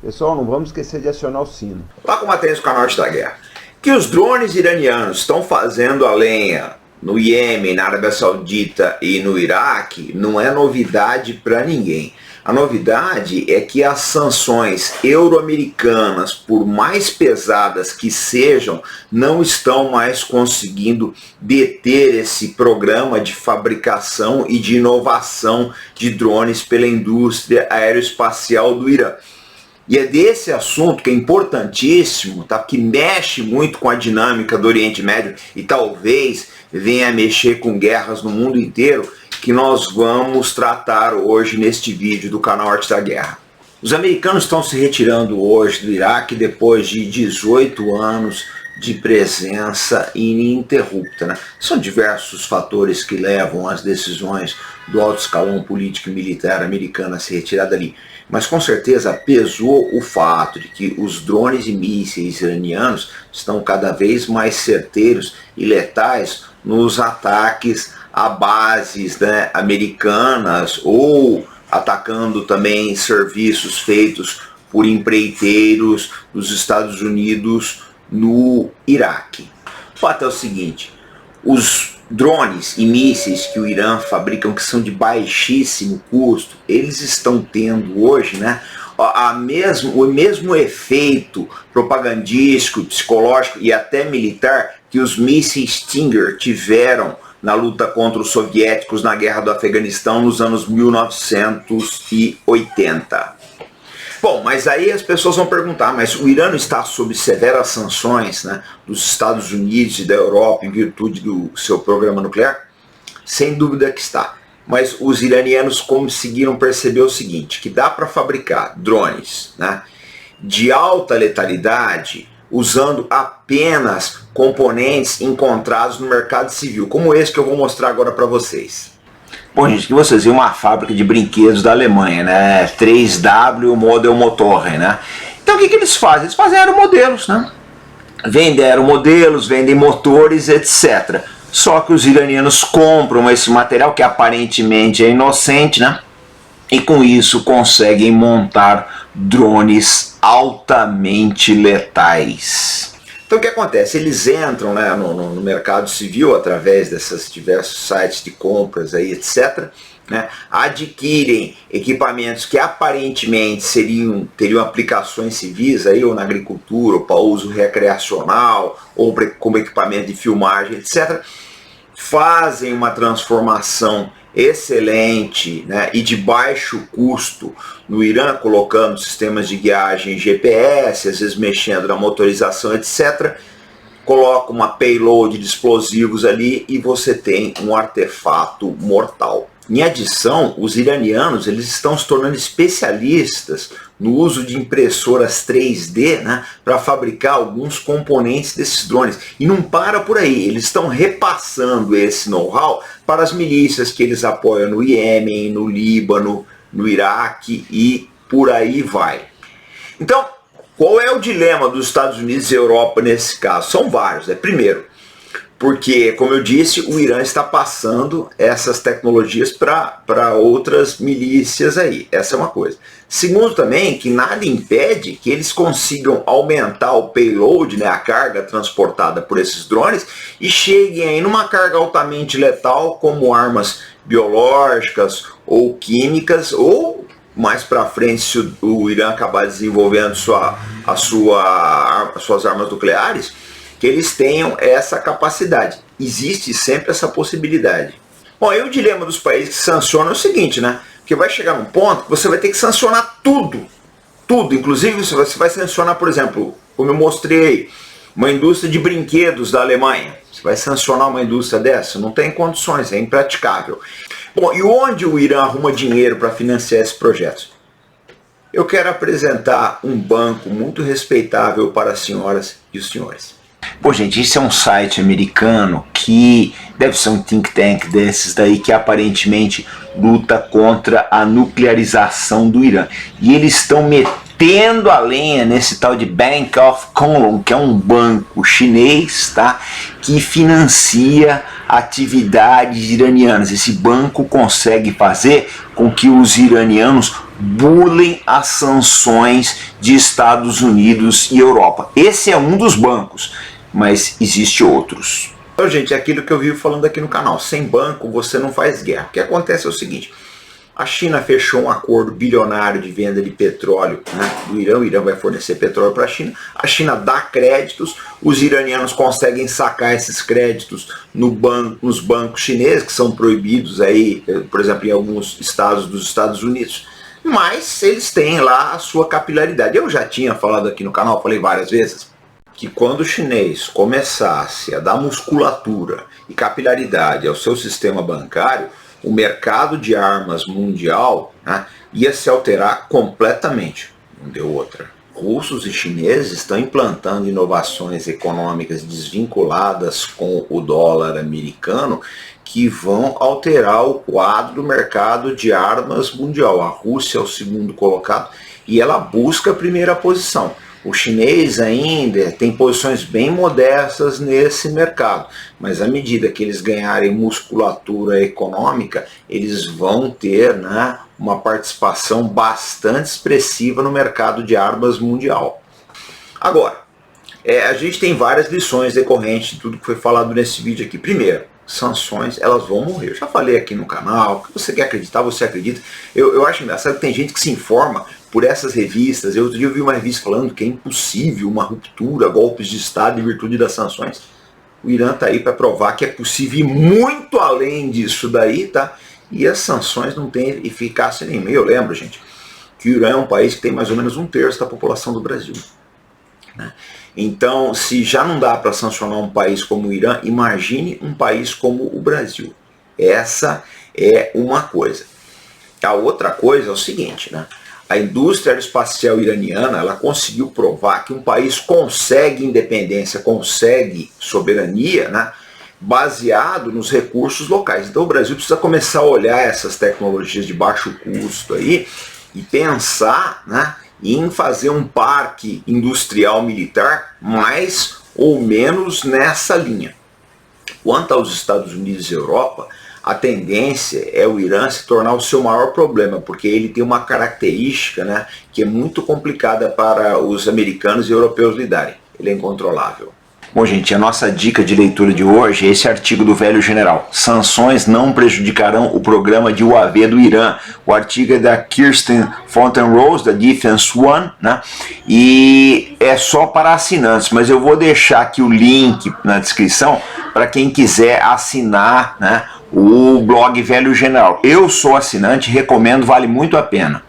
Pessoal, não vamos esquecer de acionar o sino. Olá, combatentes do canal Arte da Guerra. Que os drones iranianos estão fazendo a lenha no Iêmen, na Arábia Saudita e no Iraque não é novidade para ninguém. A novidade é que as sanções euro-americanas, por mais pesadas que sejam, não estão mais conseguindo deter esse programa de fabricação e de inovação de drones pela indústria aeroespacial do Irã. E é desse assunto que é importantíssimo, tá? Que mexe muito com a dinâmica do Oriente Médio e talvez venha a mexer com guerras no mundo inteiro, que nós vamos tratar hoje neste vídeo do canal Arte da Guerra. Os americanos estão se retirando hoje do Iraque depois de 18 anos de presença ininterrupta, né? São diversos fatores que levam as decisões do alto escalão político e militar americano a se retirar dali. Mas com certeza pesou o fato de que os drones e mísseis iranianos estão cada vez mais certeiros e letais nos ataques a bases, né, americanas ou atacando também serviços feitos por empreiteiros dos Estados Unidos no Iraque. O fato é o seguinte: os drones e mísseis que o Irã fabricam, que são de baixíssimo custo, eles estão tendo hoje, né, o mesmo efeito propagandístico, psicológico e até militar que os mísseis Stinger tiveram na luta contra os soviéticos na guerra do Afeganistão nos anos 1980. Bom, mas aí as pessoas vão perguntar, mas o Irã está sob severas sanções, né, dos Estados Unidos e da Europa em virtude do seu programa nuclear? Sem dúvida que está. Mas os iranianos conseguiram perceber o seguinte, que dá para fabricar drones, né, de alta letalidade usando apenas componentes encontrados no mercado civil, como esse que eu vou mostrar agora para vocês. Bom, gente, que vocês viram uma fábrica de brinquedos da Alemanha, né? 3W Model Motoren, né? Então o que eles fazem? Eles fazem aeromodelos, né? Vendem aeromodelos, vendem motores, etc. Só que os iranianos compram esse material que aparentemente é inocente, né? E com isso conseguem montar drones altamente letais. Então o que acontece? Eles entram, né, no mercado civil através desses diversos sites de compras aí, etc., né, adquirem equipamentos que aparentemente teriam aplicações civis aí, ou na agricultura, ou para uso recreacional, ou como equipamento de filmagem, etc., fazem uma transformação excelente, né, e de baixo custo no Irã, colocando sistemas de guiagem GPS, às vezes mexendo na motorização, etc. Coloca uma payload de explosivos ali e você tem um artefato mortal. Em adição, os iranianos eles estão se tornando especialistas no uso de impressoras 3D, né, para fabricar alguns componentes desses drones. E não para por aí, eles estão repassando esse know-how para as milícias que eles apoiam no Iêmen, no Líbano, no Iraque e por aí vai. Então, qual é o dilema dos Estados Unidos e Europa nesse caso? São vários, né? Primeiro, porque, como eu disse, o Irã está passando essas tecnologias para outras milícias aí. Essa é uma coisa. Segundo também, que nada impede que eles consigam aumentar o payload, né, a carga transportada por esses drones, e cheguem aí numa carga altamente letal, como armas biológicas ou químicas, ou mais para frente, se o Irã acabar desenvolvendo suas armas nucleares, que eles tenham essa capacidade. Existe sempre essa possibilidade. Bom, aí o dilema dos países que sancionam é o seguinte, né? Porque vai chegar num ponto que você vai ter que sancionar tudo. Tudo. Inclusive você vai sancionar, por exemplo, como eu mostrei, uma indústria de brinquedos da Alemanha. Você vai sancionar uma indústria dessa? Não tem condições, é impraticável. Bom, e onde o Irã arruma dinheiro para financiar esses projetos? Eu quero apresentar um banco muito respeitável para as senhoras e os senhores. Bom, gente, esse é um site americano que deve ser um think tank desses daí que aparentemente luta contra a nuclearização do Irã. E eles estão metendo a lenha nesse tal de Bank of Kowloon, que é um banco chinês, tá, que financia atividades iranianas. Esse banco consegue fazer com que os iranianos burlem as sanções de Estados Unidos e Europa. Esse é um dos bancos, mas existe outros. Então, gente, é aquilo que eu vivo falando aqui no canal. Sem banco você não faz guerra. O que acontece é o seguinte: a China fechou um acordo bilionário de venda de petróleo, né, do Irã. O Irã vai fornecer petróleo para a China dá créditos, os iranianos conseguem sacar esses créditos nos bancos chineses, que são proibidos aí, por exemplo, em alguns estados dos Estados Unidos, mas eles têm lá a sua capilaridade. Eu já tinha falado aqui no canal, falei várias vezes, que quando o chinês começasse a dar musculatura e capilaridade ao seu sistema bancário, o mercado de armas mundial, né, ia se alterar completamente. Não deu outra. Russos e chineses estão implantando inovações econômicas desvinculadas com o dólar americano que vão alterar o quadro do mercado de armas mundial. A Rússia é o segundo colocado e ela busca a primeira posição. O chinês ainda tem posições bem modestas nesse mercado, mas à medida que eles ganharem musculatura econômica, eles vão ter, né, uma participação bastante expressiva no mercado de armas mundial. Agora, a gente tem várias lições decorrentes de tudo que foi falado nesse vídeo aqui. Primeiro, sanções, elas vão morrer. Eu já falei aqui no canal, o que você quer acreditar, você acredita. Eu acho engraçado que tem gente que se informa por essas revistas. Outro dia eu vi uma revista falando que é impossível uma ruptura, golpes de Estado em virtude das sanções. O Irã está aí para provar que é possível ir muito além disso daí, tá? E as sanções não têm eficácia nenhuma. Eu lembro, gente, que o Irã é um país que tem mais ou menos 1/3 da população do Brasil, né? Então, se já não dá para sancionar um país como o Irã, imagine um país como o Brasil. Essa é uma coisa. A outra coisa é o seguinte, né? A indústria aeroespacial iraniana, ela conseguiu provar que um país consegue independência, consegue soberania, né, baseado nos recursos locais. Então o Brasil precisa começar a olhar essas tecnologias de baixo custo aí e pensar, né, em fazer um parque industrial militar mais ou menos nessa linha. Quanto aos Estados Unidos e Europa, a tendência é o Irã se tornar o seu maior problema, porque ele tem uma característica, né, que é muito complicada para os americanos e europeus lidarem. Ele é incontrolável. Bom, gente, a nossa dica de leitura de hoje é esse artigo do Velho General. Sanções não prejudicarão o programa de UAV do Irã. O artigo é da Kirsten Fontenrose, da Defense One, né? E é só para assinantes, mas eu vou deixar aqui o link na descrição para quem quiser assinar, né, o blog Velho General. Eu sou assinante, recomendo, vale muito a pena.